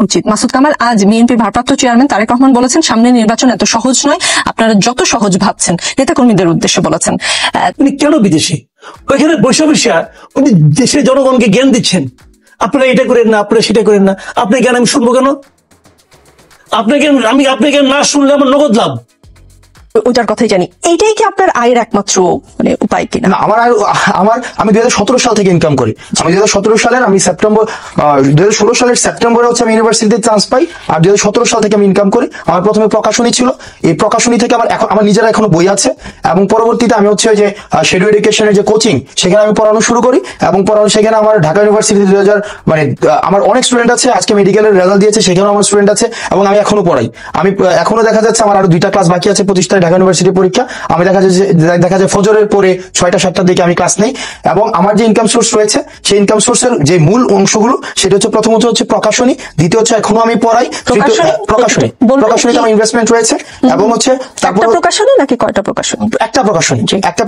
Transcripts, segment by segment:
উচিত। মাসুদ কামাল, আজ বিএনপির ভারপ্রাপ্ত চেয়ারম্যান তারেক রহমান বলেছেন সামনে নির্বাচন এত সহজ নয়, আপনারা যত সহজ ভাবছেন। নেতাকর্মীদের উদ্দেশ্যে বলেছেন। উনি কেন বিদেশি? ওইখানে বসে বসে উনি দেশের জনগণকে জ্ঞান দিচ্ছেন, আপনারা এটা করেন না, আপনারা সেটা করেন না। আপনি জ্ঞান আমি শুনবো কেন? আপনি জ্ঞান না শুনলে আমার নগদ লাভ। ওইটার কথাই জানি। এইটাই কি আপনার আয়ের একমাত্র উপায় কিনা? আমি 2017 সাল থেকে ইনকাম করি। আমি 2017 সালের 2016 সালের সেপ্টেম্বরে হচ্ছে আমি ইউনিভার্সিটিতে চান্স পাই। আর 2017 সাল থেকে আমি ইনকাম করি। আমার প্রথমে প্রকাশনী ছিল, এই প্রকাশনী থেকে আমার নিজের এখনো বই আছে, এবং পরবর্তীতে আমি হচ্ছে যে শেডো এডুকেশনের যে কোচিং, সেখানে আমি পড়ানো শুরু করি, এবং সেখানে আমার ঢাকা ইউনিভার্সিটি আমার অনেক স্টুডেন্ট আছে। আজকে মেডিকেলের রেজাল্ট দিয়েছে, সেখানেও আমার স্টুডেন্ট আছে, এবং আমি এখনো পড়াই। আমি এখনো দেখা যাচ্ছে আমার আরো 2টা ক্লাস বাকি আছে প্রতিষ্ঠানে ঢাকা ইউনিভার্সিটি পরীক্ষা। আমি দেখা যায় ফজরের পরে 6টা-7টার দিকে আমি ক্লাস নেই। এবং আমার যে ইনকাম সোর্স রয়েছে, সেই ইনকাম সোর্সের যে মূল অংশগুলো, সেটা হচ্ছে প্রথমত হচ্ছে প্রকাশনী, দ্বিতীয় হচ্ছে এখনো আমি পড়াই, প্রকাশনীতে আমার ইনভেস্টমেন্ট রয়েছে, এবং হচ্ছে তারপর প্রকাশনী নাকি কয়টা প্রকাশনী? একটা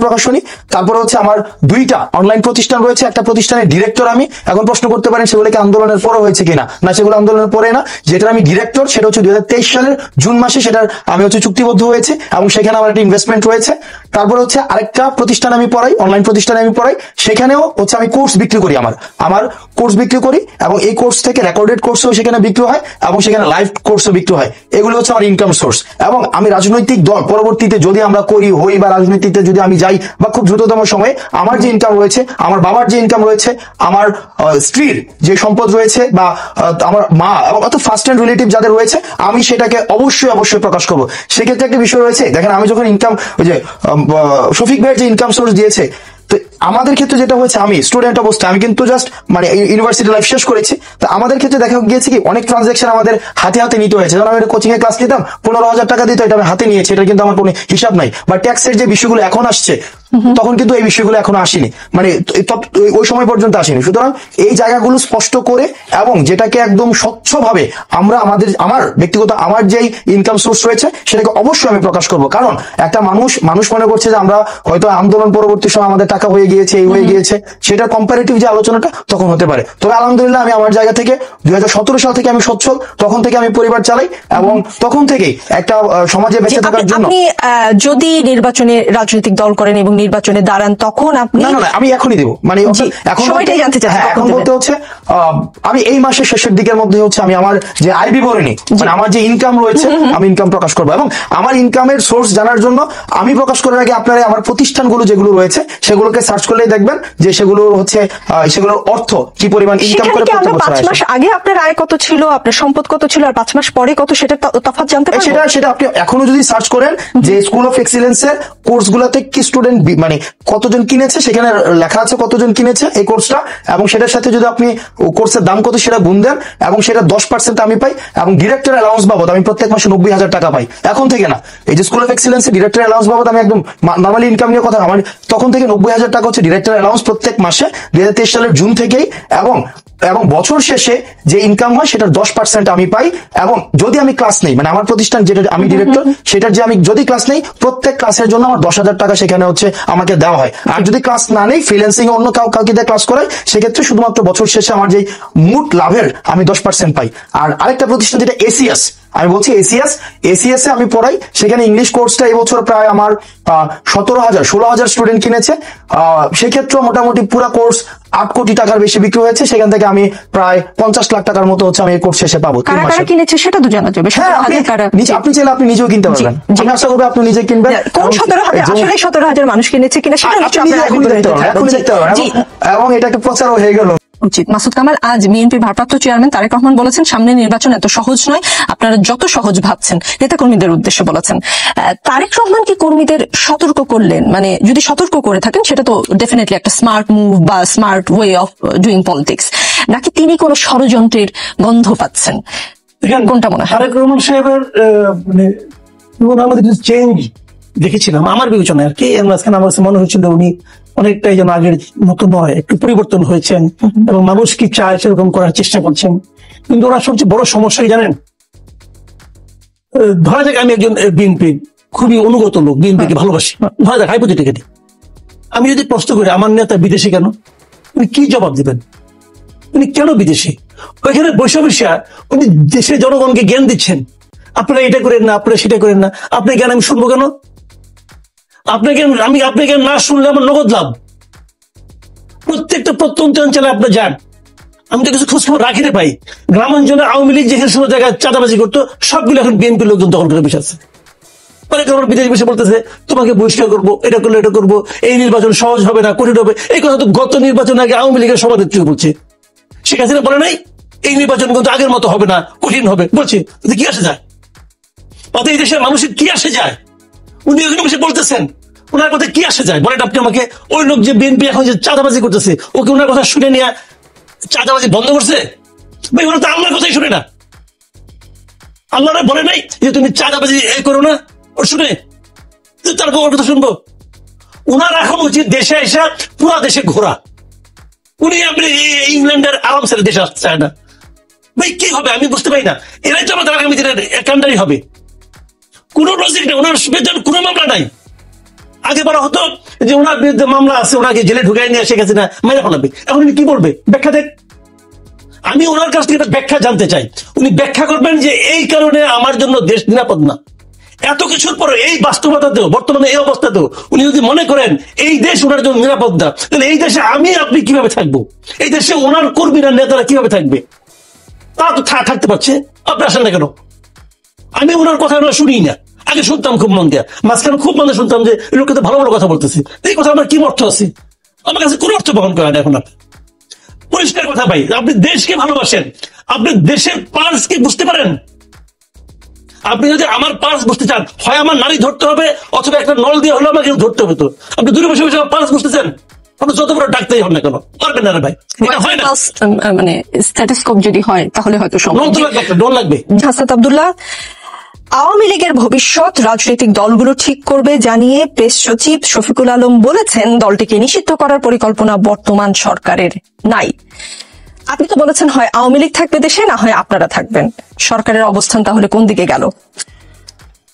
প্রকাশনী। তারপর হচ্ছে আমার 2টা অনলাইন প্রতিষ্ঠান রয়েছে। একটা প্রতিষ্ঠানের ডিরেক্টর আমি। এখন প্রশ্ন করতে পারেন সেগুলো কি আন্দোলনের পরে হয়েছে কিনা? না, সেগুলো আন্দোলনের পরে না। যেটা আমি ডিরেক্টর, সেটা হচ্ছে 2023 সালের জুন মাসে সেটার আমি হচ্ছে চুক্তিবদ্ধ হয়েছে, এবং সেখানে আমার একটা ইনভেস্টমেন্ট রয়েছে। তারপর হচ্ছে আরেকটা প্রতিষ্ঠান আমি পড়াই, অনলাইন প্রতিষ্ঠানে আমি পড়াই, সেখানেও হচ্ছে আমি কোর্স বিক্রি করি। আমার কোর্স বিক্রি করি, এবং এই কোর্স থেকে রেকর্ডেড কোর্সও সেখানে বিক্রি হয়, এবং সেখানে লাইভ কোর্সও বিক্রি হয়। এগুলো হচ্ছে আমার ইনকাম সোর্স। এবং আমি রাজনৈতিক দল পরবর্তীতে যদি আমরা হই বা রাজনীতিতে যদি আমি যাই, বা খুব দ্রুততম সময়ে আমার যে ইনকাম রয়েছে, আমার বাবার যে ইনকাম রয়েছে, আমার স্ত্রীর যে সম্পদ রয়েছে, বা আমার মা এবং অত ফার্স্ট হ্যান্ড রিলেটিভ যাদের রয়েছে, আমি সেটাকে অবশ্যই প্রকাশ করবো। সেক্ষেত্রে একটা বিষয় রয়েছে, দেখেন আমি যখন ইনকাম, ওই যে শফিক ভাইয়ের যে ইনকাম সোর্স দিয়েছে, তো আমাদের ক্ষেত্রে যেটা হয়েছে, আমি স্টুডেন্ট অবস্থায়, আমি কিন্তু জাস্ট ইউনিভার্সিটি লাইফ শেষ করেছি। তো আমাদের ক্ষেত্রে দেখা গিয়েছে কি অনেক ট্রানজাকশন আমাদের হাতে নিতে হয়েছে। যেমন আমি কোচিং এ ক্লাস নিতাম, 15,000 টাকা দিত, এটা আমি হাতে নিয়েছি, এটা কিন্তু আমার কোনো হিসাব নাই। বা ট্যাক্সের যে বিষয়গুলো এখন আসছে, তখন কিন্তু এই বিষয়গুলো এখনো আসেনি, ওই সময় পর্যন্ত আসেনি। সুতরাং এই জায়গাগুলো স্পষ্ট করে, এবং যেটাকে একদম স্বচ্ছভাবে আমরা আমার ব্যক্তিগত আমার যেই ইনকাম সোর্স রয়েছে, সেটাকে অবশ্যই আমি প্রকাশ করব। কারণ একটা মানুষ মনে করছে যে আমরা হয়তো আন্দোলন পরবর্তী সময় আমাদের টাকা হয়ে গিয়েছে, এই হয়ে গিয়েছে, সেটা কম্পারেটিভ যে আলোচনাটা তখন হতে পারে। তবে আলহামদুলিল্লাহ আমি আমার জায়গা থেকে 2017 সাল থেকে আমি সচ্ছল, তখন থেকে আমি পরিবার চালাই, এবং তখন থেকেই একটা সমাজে বেঁচে থাকার জন্য। আপনি যদি নির্বাচনে রাজনৈতিক দল করেন এবং নির্বাচনে দাঁড়ান, তখন আপনি না, আমি এখনই দেবো, এখন সময়টাই জানতে চাচ্ছি। এখন বলতে হচ্ছে আমি এই মাসের শেষের দিকের মধ্যে হচ্ছে আমি আমার যে আয় বিবরণী, আমার যে ইনকাম রয়েছে, আমি ইনকাম প্রকাশ করবো। এবং আমার ইনকামের সোর্স জানার জন্য আমি প্রকাশ করার আগে আপনারা আমার প্রতিষ্ঠানগুলো যেগুলো রয়েছে, সেগুলোকে সার্চ করলেই দেখবেন যে সেগুলো হচ্ছে সেগুলোর অর্থ কি পরিমাণ ইনকাম করে। 5 মাস আগে আপনার আয় কত ছিল, আপনার সম্পদ কত ছিল, আর 5 মাস পরে কত, সেটা তফাৎ জানতে পারবেন। সেটা আপনি এখনো যদি সার্চ করেন যে স্কুল অফ এক্সিলেন্সের কোর্স গুলাতে কি স্টুডেন্ট কতজন কিনেছে, সেখানে লেখা আছে কতজন কিনেছে এই কোর্সটা, এবং সেটার সাথে যদি আপনি কোর্সের দাম কত সেটা গুণ দেন, এবং সেটা 10% আমি পাই, এবং ডিরেক্টর অ্যালাউন্স বাবদ আমি প্রত্যেক মাসে 90,000 টাকা পাই। এখন থেকে না, এই যে স্কুল অফ এক্সিলেন্সের ডিরেক্টর অ্যালাউন্স বাবদ আমি একদম নর্মালি ইনকাম নিয়ে কথা, আমার তখন থেকে 90,000 টাকা হচ্ছে ডিরেক্টর অ্যালাউন্স প্রত্যেক মাসে 2023 সালের জুন থেকেই। এবং বছর শেষে যে ইনকাম হয় সেটার 10% আমি পাই। এবং যদি আমি ক্লাস নেই, আমার প্রতিষ্ঠান যেটা আমি ডিরেক্টর, সেটার যে আমি যদি ক্লাস নেই, প্রত্যেক ক্লাসের জন্য আমার 10,000 টাকা সেখানে হচ্ছে আমাকে দেওয়া হয়। আর যদি ক্লাস না নেই, ফ্রিল্যান্সিং অন্য কাউকে দিয়ে ক্লাস করাই, সেক্ষেত্রে শুধুমাত্র বছর শেষে আমার যে মোট লাভের আমি 10% পাই। আর আরেকটা প্রতিষ্ঠান যেটা এসিএস, আমি বলছি এসিএস এ আমি পড়াই, সেখানে ইংলিশ কোর্সটা এই বছর প্রায় আমার 16,000 স্টুডেন্ট কিনেছে। সেক্ষেত্রে মোটামুটি পুরো কোর্স 8 কোটি টাকার বেশি বিক্রি হয়েছে। সেখান থেকে আমি প্রায় 50 লাখ টাকার মতো হচ্ছে আমি এই কোর্স শেষে পাবো। কারা কিনেছে সেটা তো জানা যাবে। আপনি চাইলে আপনি নিজেও কিনতে পারবেন। আমি আশা করবো আপনি নিজে কিনবেন। কোন 17,000, আসলে 17,000 মানুষ কিনেছে কিনা সেটা দেখতে পারবেন, এবং এটা একটা প্রচারও হয়ে গেল। উচিত। মাসুদ কামাল, আজ বিএনপির ভারপ্রাপ্ত চেয়ারম্যান তারেক রহমান বলেছেন সামনে নির্বাচন এত সহজ নয়, আপনারা যত সহজ ভাবছেন। নেতাকর্মীদের উদ্দেশ্যে বলেছেন। তারেক রহমান কি কর্মীদের সতর্ক করলেন? যদি সতর্ক করে থাকেন, সেটা তো ডেফিনেটলি একটা স্মার্ট মুভ বা smart way of doing politics, নাকি তিনি কোন ষড়যন্ত্রের গন্ধ পাচ্ছেন? কোনটা মনে হয়? তারেক রহমান সাহেবের আমাদের চেঞ্জ দেখেছিলাম আমার বিবেচনায় আর কি। আমার কাছে মনে হচ্ছিল উনি অনেকটাই যেন আগের মতো নয়, একটু পরিবর্তন হয়েছেন, এবং মানুষ কি চায় সেরকম করার চেষ্টা করছেন। কিন্তু ওরা সবচেয়ে বড় সমস্যা জানেন, ধরা যাক আমি একজন বিএনপি খুবই অনুগত লোক, বিএনপিকে ভালোবাসি, ধরা যাক হাইপোথেটিক্যালি, আমি যদি প্রশ্ন করি আমার নেতা বিদেশি কেন, উনি কি জবাব দিবেন? উনি কেন বিদেশি? ওইখানে বসে বসে উনি দেশের জনগণকে জ্ঞান দিচ্ছেন, আপনারা এটা করেন না, আপনারা সেটা করেন না। আপনি জ্ঞান আমি শুনবো কেন? আপনাকে আমি আপনাকে না শুনলে আমার নগদ লাভ। প্রত্যেকটা প্রত্যন্ত অঞ্চলে আপনি যান, আমি তো কিছু খোঁজখবর রাখি রে ভাই। গ্রামাঞ্চলে আওয়ামী লীগ যেখানে সময় জায়গায় চাঁদাবাজি করতো, সবগুলো এখন বিএনপির লোকজন দখল করে বসে আছে। অনেক আমার বিদেশ বসে বলতেছে তোমাকে বহিষ্কার করবো, এটা করলে এটা করবো, এই নির্বাচন সহজ হবে না, কঠিন হবে। এই কথা তো গত নির্বাচন আগে আওয়ামী লীগের সভানেত্রী বলছে। শেখ হাসিনা বলে নাই এই নির্বাচন কিন্তু আগের মতো হবে না, কঠিন হবে, বলছে। কি আসে যায়? অত এই দেশের মানুষের কি আসে যায়? উনি ওখানে বসে বলতেছেন, ওনার কথা কি আসে যায় বলেন আপনি আমাকে? ওই লোক যে বিএনপি এখন যে চাঁদাবাজি করতেছে, ওকে ওনার কথা শুনে নিয়ে চাঁদাবাজি বন্ধ করছে? ভাই ওরা তো আল্লাহর কথাই শুনে না। আল্লাহরা বলে নাই যে তুমি চাঁদাবাজি করো না, ও শুনে তার ওর কথা শুনবো? উনার এখন উচিত দেশে এসে পুরা দেশে ঘোরা। উনি আপনি ইংল্যান্ডের আরাম ছেড়ে দেশে আসতে চায় না। ভাই কি হবে আমি বুঝতে পারি না। এরাই তো আমাদের আগামী দিনের কান্ডারি হবে। কোন লজিক নেই, ওনার বিরুদ্ধে কোনো মামলা নাই। আগে বলা হতো যে ওনার বিরুদ্ধে মামলা আছে, ওনাকে জেলে ঢুকাই নিয়ে শেখ হাসিনা মেরে ফেলাবে। এখন উনি কি বলবে? ব্যাখ্যা দেখ। আমি ওনার কাছ থেকে ব্যাখ্যা জানতে চাই। উনি ব্যাখ্যা করবেন যে এই কারণে আমার জন্য দেশ নিরাপদ না। এত কিছুর পরে এই বাস্তবতাতেও, বর্তমানে এই অবস্থাতেও উনি যদি মনে করেন এই দেশ ওনার জন্য নিরাপদ না, তাহলে এই দেশে আমি আপনি কিভাবে থাকবো? এই দেশে ওনার কর্মীরা নেতারা কিভাবে থাকবে? তা তো থাকতে পারছে। আপনি আসেন না কেন? আমি ওনার কথা আমরা শুনি না। আগে শুনতাম খুব মন দেয়া, মাঝখানে খুব মনে শুনতাম যে লোকে তো ভালো ভালো কথা বলতেছে। এই কথা আমার কি অর্থ আছে? আমার কাছে কোন অর্থ বহন করে না এখন। আপনি পরিষ্কার কথা ভাই, আপনি দেশকে ভালোবাসেন, আপনি দেশের পার্স কি বুঝতে পারেন? আপনি যদি আমার পার্স বুঝতে চান, হয় আমার নারী ধরতে হবে, অথবা একটা নল দিয়ে হলো আমাকে ধরতে হবে। তো আপনি দূরে বসে বসে পার্স বুঝতেছেন? আপনি যত বড় ডাক্তারই হন না কেন, পারবেন না রে ভাই। এটা হয় না। মানে স্ট্যাটিস্কোপ যদি হয় তাহলে হয়তো সম্ভব। ডন লাগবে। হাসনাত আব্দুল্লাহ, আওয়ামী লীগের ভবিষ্যৎ রাজনৈতিক দলগুলো ঠিক করবে জানিয়ে প্রেস সচিব শফিকুল আলম বলেছেন দলটিকে নিষিদ্ধ করার পরিকল্পনা বর্তমান সরকারের নাই। আপনি তো বলেছেন হয় আওয়ামী লীগ থাকবে দেশে, না হয় আপনারা থাকবেন। সরকারের অবস্থান তাহলে কোন দিকে গেল?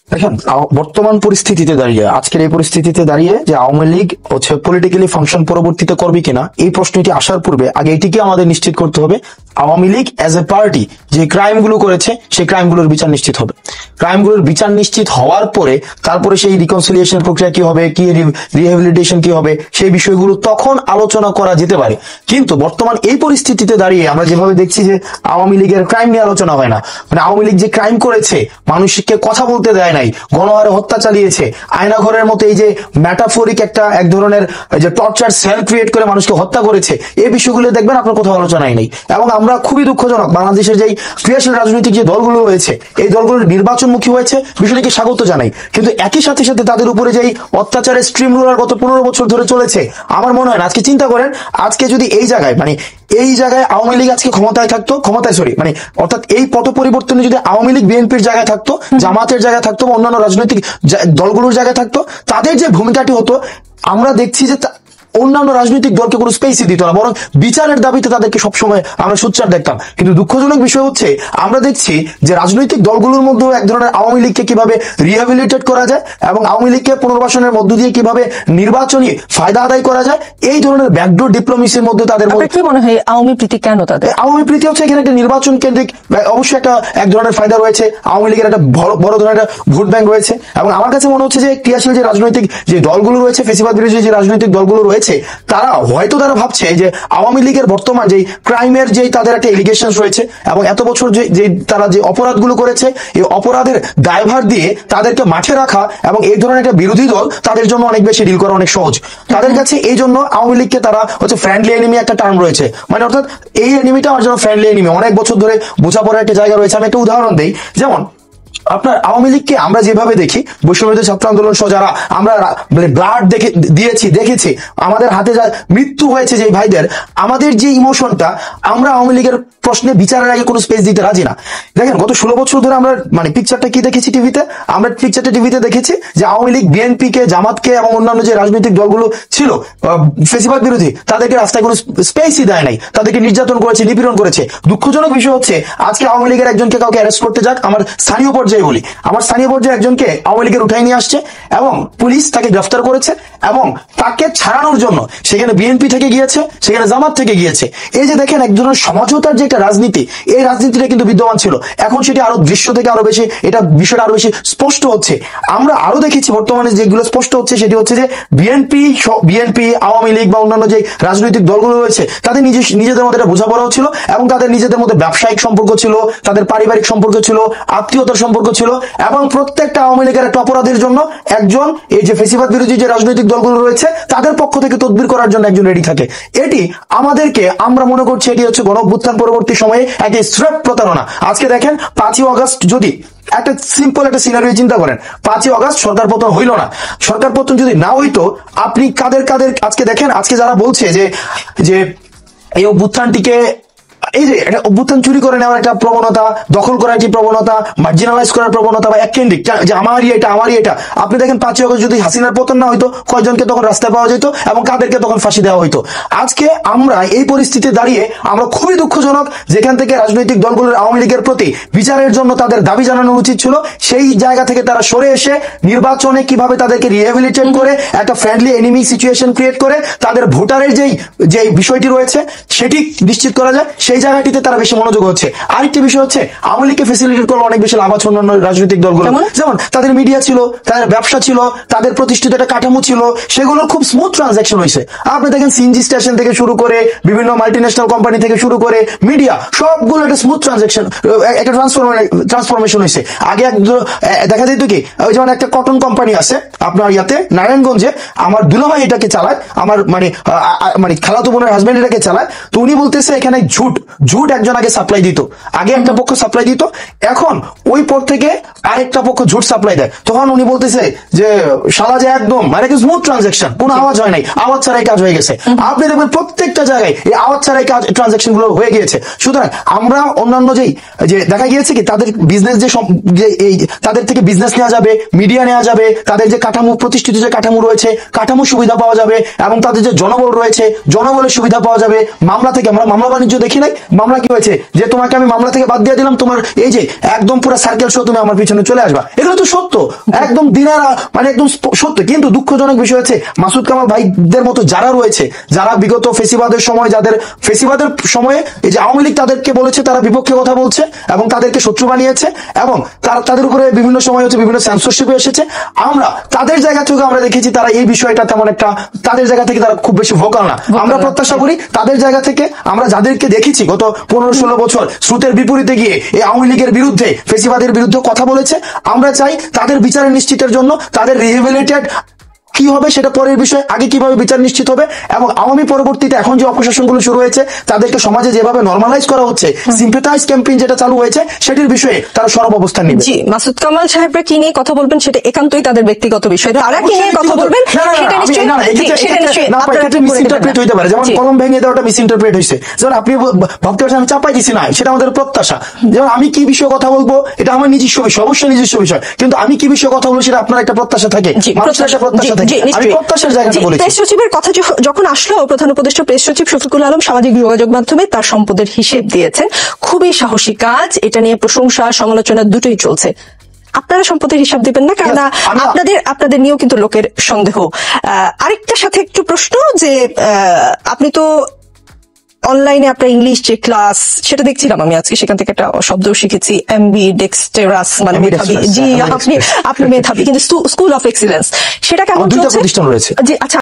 দেখেন, বর্তমান পরিস্থিতিতে দাঁড়িয়ে, আজকের এই পরিস্থিতিতে দাঁড়িয়ে যে আওয়ামী লীগ হচ্ছে পলিটিক্যালি ফাংশন পরবর্তীতে করবে কিনা, এই প্রশ্নটি আসার পূর্বে আগে এটিকে আমাদের নিশ্চিত করতে হবে Awami League as a party যে ক্রাইম গুলো করেছে সেই ক্রাইমগুলোর বিচার নিশ্চিত হবে। ক্রাইমগুলোর বিচার নিশ্চিত হওয়ার পরে তারপরে সেই রিকনসিলিয়েশন প্রক্রিয়া কি হবে, কি রিহ্যাবিলিটেশন কি হবে, সেই বিষয়গুলো তখন আলোচনা করা যেতে পারে। কিন্তু বর্তমান এই পরিস্থিতিতে দাঁড়িয়ে আমরা যেভাবে দেখছি যে আওয়ামী লীগের ক্রাইম নিয়ে আলোচনা হয় না। মানে আওয়ামী লীগ যে ক্রাইম করেছে, মানুষকে কথা বলতে দেয় নাই, গণহারে হত্যা চালিয়েছে, আয়নাঘরের মতো এই যে ম্যাটাফোরিক এক ধরনের যে টর্চার সেল ক্রিয়েট করে মানুষকে হত্যা করেছে, এই বিষয়গুলো দেখবেন আপনার কোথাও আলোচনাই নেই। এবং আমরা খুবই দুঃখজনক, বাংলাদেশের যে ক্রিয়াশীল রাজনৈতিক যে দলগুলো রয়েছে, এই দলগুলোর নির্বাচনমুখী হয়েছে, বিষয়টিকে স্বাগত জানাই। কিন্তু একই সাথে সাথে তাদের উপরে যেই অত্যাচারের স্ট্রিম রোলার গত 15 বছর ধরে চলেছে, আমার মনে হয় না, আজকে চিন্তা করেন, আজকে যদি এই জায়গায় আওয়ামী লীগ আজকে অর্থাৎ এই পট পরিবর্তনে যদি আওয়ামী লীগ বিএনপির জায়গায় থাকতো, জামাতের জায়গায় থাকতো, বা অন্যান্য রাজনৈতিক দলগুলোর জায়গায় থাকতো, তাদের যে ভূমিকাটি হতো, আমরা দেখছি যে অন্যান্য রাজনৈতিক দলকে কোনো স্পেসই দিত না, বরং বিচারের দাবিতে তাদেরকে সবসময় আমরা সোচ্চার দেখতাম। কিন্তু দুঃখজনক বিষয় হচ্ছে আমরা দেখছি যে রাজনৈতিক দলগুলোর মধ্যেও এক ধরনের আওয়ামী লীগকে কিভাবে রিহ্যাবিলিটেট করা যায় এবং আওয়ামী লীগকে পুনর্বাসনের মধ্য দিয়ে কিভাবে নির্বাচনী ফায়দা আদায় করা যায়, এই ধরনের ব্যাকডোর ডিপ্লোমেসির মধ্যে তাদের মধ্যে কি মনে হয় আওয়ামী প্রীতি কেন? তাদের আওয়ামী প্রীতি হচ্ছে এখানে একটা নির্বাচন কেন্দ্রিক অবশ্যই এক ধরনের ফায়দা রয়েছে, আওয়ামী লীগের একটা বড় ধরনের একটা ভোট ব্যাংক রয়েছে। এবং আমার কাছে মনে হচ্ছে যে ক্রিয়াশীল যে রাজনৈতিক যে দলগুলো রয়েছে, ফেসিবাদ বিরোধী যে রাজনৈতিক দলগুলো রয়েছে, তারা ভাবছে যে আওয়ামী লীগের বর্তমান যে ক্রাইমের যে তাদের একটা এলিগেশন রয়েছে এবং এত বছর যে তারা যে অপরাধগুলো করেছে, এই অপরাধের দায়ভার দিয়ে তাদেরকে মাঠে রাখা এবং এই ধরনের একটা বিরোধী দল তাদের জন্য অনেক বেশি ডিল করা অনেক সহজ তাদের কাছে। এই জন্য আওয়ামী লীগকে তারা হচ্ছে ফ্রেন্ডলি এনিমি একটা টার্ম রয়েছে, মানে অর্থাৎ এই এনিমিটা আমার জন্য ফ্রেন্ডলি এনিমি, অনেক বছর ধরে বোঝাপড়ার একটা জায়গা রয়েছে। আমি একটা উদাহরণ দিই, যেমন আপনার আওয়ামী লীগকে আমরা যেভাবে দেখি, বৈষম্যবিরোধী ছাত্র আন্দোলন সহ যারা আমরা ব্লাড দেখেছি, আমাদের হাতে যা মৃত্যু হয়েছে যে ভাইদের, আমাদের যে ইমোশনটা, আমরা আওয়ামী লীগের প্রশ্নে বিচারের আগে কোনো স্পেস দিতে রাজি না। দেখেন গত 16 বছর ধরে আমরা পিকচারটা কি দেখেছি টিভিতে, আমরা পিকচারটা টিভিতে দেখেছি যে আওয়ামী লীগ বিএনপি কে, জামাতকে এবং অন্যান্য যে রাজনৈতিক দলগুলো ছিল ফেসিবাদ বিরোধী, তাদেরকে রাস্তায় কোনো স্পেসই দেয় নাই, তাদেরকে নির্যাতন করেছে, নিপীড়ন করেছে। দুঃখজনক বিষয় হচ্ছে আজকে আওয়ামী লীগের একজনকে কাউকে অ্যারেস্ট করতে যাক, আমার স্থানীয় পর্যায়ে যেটাই বলি, আমার স্থানীয় পর্যায়ে একজনকে আওয়ামী লীগের উঠাই নিয়ে আসছে এবং পুলিশ তাকে গ্রেফতার করেছে এবং তাকে ছাড়ানোর জন্য সেখানে বিএনপি থেকে গিয়েছে, সেখানে জামাত থেকে গিয়েছে। এই যে দেখেন এক ধরনের সমঝোতার যে একটা রাজনীতি, এই রাজনীতিটা কিন্তু বিদ্যমান ছিল। এখন সেটি আরো দৃশ্য থেকে আরো বেশি, এটা বিষয়টা আরো বেশি স্পষ্ট হচ্ছে। আমরা আরো দেখেছি বর্তমানে যেগুলো স্পষ্ট হচ্ছে সেটি হচ্ছে যে বিএনপি, আওয়ামী লীগ বা অন্যান্য যে রাজনৈতিক দলগুলো রয়েছে তাদের নিজেদের মধ্যে একটা বোঝাপড়াও ছিল এবং তাদের নিজেদের মধ্যে ব্যবসায়িক সম্পর্ক ছিল, তাদের পারিবারিক সম্পর্ক ছিল, আত্মীয়তার সম্পর্ক ছিল এবং প্রত্যেকটা আওয়ামী লীগের একটা অপরাধের জন্য একজন, এই যে ফেসিবাদ বিরোধী যে রাজনৈতিক দলগুলো রয়েছে তাদের পক্ষ থেকে তদবির করার জন্য একজন রেডি থাকে। এটি আমাদেরকে, আমরা মনে করছি এটি হচ্ছে গণঅভ্যুত্থান পরবর্তী সময়ে একটি স্রেফ প্রতারণা। আজকে দেখেন 5ই আগস্ট যদি একটা সিম্পল একটা সিনারিও চিন্তা করেন, 5ই আগস্ট সরকার পতন হইল না, সরকার পতন যদি না হইতো, আপনি কাদের আজকে দেখেন, আজকে যারা বলছে যে এই অভ্যুত্থানটিকে, এই যে একটা অভ্যুত্থান চুরি করে নেওয়ার একটা প্রবণতা, দখল করার একটি প্রবণতা, মার্জিনালাইজ করার প্রবণতা বা এককেন্দ্রিক, যে আমারই এটা, আপনি দেখেন 5ই আগস্ট যদি হাসিনার পতন না হইতো, কয়জনকে তখন রাস্তায় পাওয়া যেত এবং কাদেরকে তখন ফাঁসি দেওয়া হইতো। আজকে আমরা এই পরিস্থিতিতে দাঁড়িয়ে আমরা খুবই দুঃখজনক, যেখান থেকে রাজনৈতিক দলগুলোর আওয়ামী লীগের প্রতি বিচারের জন্য তাদের দাবি জানানো উচিত ছিল, সেই জায়গা থেকে তারা সরে এসে নির্বাচনে কিভাবে তাদেরকে রিহ্যাবিলিটেট করে একটা ফ্রেন্ডলি এনিমি সিচুয়েশন ক্রিয়েট করে তাদের ভোটারের যেই বিষয়টি রয়েছে সেটি নিশ্চিত করা যায়, সেই জায়গাটিতে তারা বেশি মনোযোগ হচ্ছে। আরেকটি বিষয় হচ্ছে আওয়ামী লীগকে ফেসিলিটেট করলে অনেক বেশি লাভ আছে অন্যান্য রাজনৈতিক দলগুলো, যেমন তাদের মিডিয়া ছিল, তাদের ব্যবসা ছিল, তাদের প্রতিষ্ঠিত একটা কাঠামো ছিল, সেগুলোর খুব স্মুথ ট্রানজাকশন হয়েছে। আপনি দেখেন সিএনজি স্টেশন থেকে শুরু করে বিভিন্ন মাল্টিন্যাশনাল কোম্পানি থেকে শুরু করে মিডিয়া, সবগুলো একটা স্মুথ ট্রানজাকশন, একটা ট্রান্সফরমেশন হয়েছে। আগে দেখা যেত কি, ওই যেমন একটা কটন কোম্পানি আছে আপনার ইয়াতে নারায়ণগঞ্জে, আমার দুলাভাই এটাকে চালায়, আমার মানে খালাতো বোনের হাজবেন্ড এটাকে চালায়। তো উনি বলতেছে এখানে ঝুট একজন আগে সাপ্লাই দিত, আগে একটা পক্ষ সাপ্লাই দিত, এখন ওই পর থেকে আরেকটা পক্ষ ঝুট সাপ্লাই দেয়। তখন উনি বলতেছে যে শালা যে একদম মানে স্মুথ ট্রানজাকশন, কোনো আওয়াজ হয় নাই, আওয়াজ ছাড়াই কাজ হয়ে গেছে। আপনি দেখবেন প্রত্যেকটা জায়গায় এই আওয়াজ ছাড়াই কাজ, ট্রানজাকশন গুলো হয়ে গিয়েছে। সুতরাং আমরা অন্যান্য যে দেখা গিয়েছে কি তাদের বিজনেস এই তাদের থেকে বিজনেস নেওয়া যাবে, মিডিয়া নেওয়া যাবে, তাদের যে কাঠামো, প্রতিষ্ঠিত যে কাঠামো রয়েছে, কাঠামো সুবিধা পাওয়া যাবে এবং তাদের যে জনবল রয়েছে, জনবলের সুবিধা পাওয়া যাবে। মামলা থেকে, আমরা মামলা বাণিজ্য দেখি নাই, মামলা কি হয়েছে যে তোমাকে আমি মামলা থেকে বাদ দিয়ে দিলাম, তোমার এই যে একদম পুরো সার্কেল সহ তুমি আমার পিছনে চলে আসবা, এগুলো তো সত্য, একদম দিনারা মানে একদম সত্য। কিন্তু দুঃখজনক বিষয় হচ্ছে মাসুদ কামাল ভাইদের মতো যারা রয়েছে, যারা বিগত ফেসিবাদের সময়, ফেসিবাদের সময়ে এই যে আওয়ামী লীগ তাদেরকে বলেছে তারা বিপক্ষে কথা বলছে এবং তাদেরকে শত্রু বানিয়েছে এবং তাদের উপরে বিভিন্ন সময় হচ্ছে বিভিন্ন সেন্সরশিপে এসেছে। আমরা তাদের জায়গা থেকে আমরা দেখেছি তারা এই বিষয়টা তেমন একটা, তাদের জায়গা থেকে তারা খুব বেশি ভোকাল না। আমরা প্রত্যাশা করি তাদের জায়গা থেকে, আমরা যাদেরকে দেখেছি গত 15-16 বছর স্রোতের বিপরীতে গিয়ে এই আওয়ামী লীগের বিরুদ্ধে, ফেসিবাদের বিরুদ্ধে কথা বলেছে, আমরা চাই তাদের বিচারের নিশ্চিতের জন্য, তাদের রিহেবিলিটেড কি হবে সেটা পরের বিষয়, আগে কিভাবে বিচার নিশ্চিত হবে এবং আওয়ামী পরবর্তীতে এখন যে অপশাসনগুলো শুরু হয়েছে তাদেরকে সমাজে যেভাবে নরমালাইজ করা হচ্ছে, সিম্পেথাইজ ক্যাম্পেইন যেটা চালু হয়েছে সেটির বিষয়ে তারা সরব অবস্থান নেবে। জি, মাসুদ কামাল সাহেবরা কি নিয়ে কথা বলবেন সেটা একান্তই তাদের ব্যক্তিগত বিষয়, তারা কি নিয়ে কথা বলবেন সেটা নিশ্চয়ই মিসইন্টারপ্রেট হইতে পারে, যেমন কলম ভেঙে দেওয়াটা মিসইন্টারপ্রেট হয়েছে, যেমন আপনি ভাবতে পারছেন আমি চাপাই দিছি না, সেটা আমাদের প্রত্যাশা। যেমন আমি কি বিষয়ে কথা বলবো এটা আমার নিজস্ব বিষয়, অবশ্যই নিজস্ব বিষয়, কিন্তু আমি কি বিষয়ে কথা বলবো সেটা আপনার একটা প্রত্যাশা থাকে, মানুষের একটা প্রত্যাশা থাকে। আমি প্রত্যাশার জায়গাটা বলেছি। প্রেস সচিবের কথা যখন আসলো, প্রধান উপদেষ্টা প্রেস সচিব শফিকুল আলম সামাজিক যোগাযোগ মাধ্যমে তার সম্পদের হিসেব দিয়েছেন। খুবই সাহসী কাজ, এটা নিয়ে প্রশংসা সমালোচনা দুটোই চলছে। আপনারা সম্পদের হিসাব দিবেন না? কারণ আপনাদের নিয়েও কিন্তু লোকের সন্দেহ। আরেকটার সাথে একটু প্রশ্ন যে আপনি তো অনলাইনে আপনার ইংলিশ যে ক্লাস সেটা দেখছিলাম আমি আজকে, সেখান থেকে একটা শব্দ শিখেছি, এমবি ডেক্সটেরাস, মানে মেধাবী। জি, আপনি মেধাবী, কিন্তু স্কুল অফ এক্সিলেন্স সেটা কেমন চলছে? প্রতিষ্ঠান রয়েছে। জি, আচ্ছা।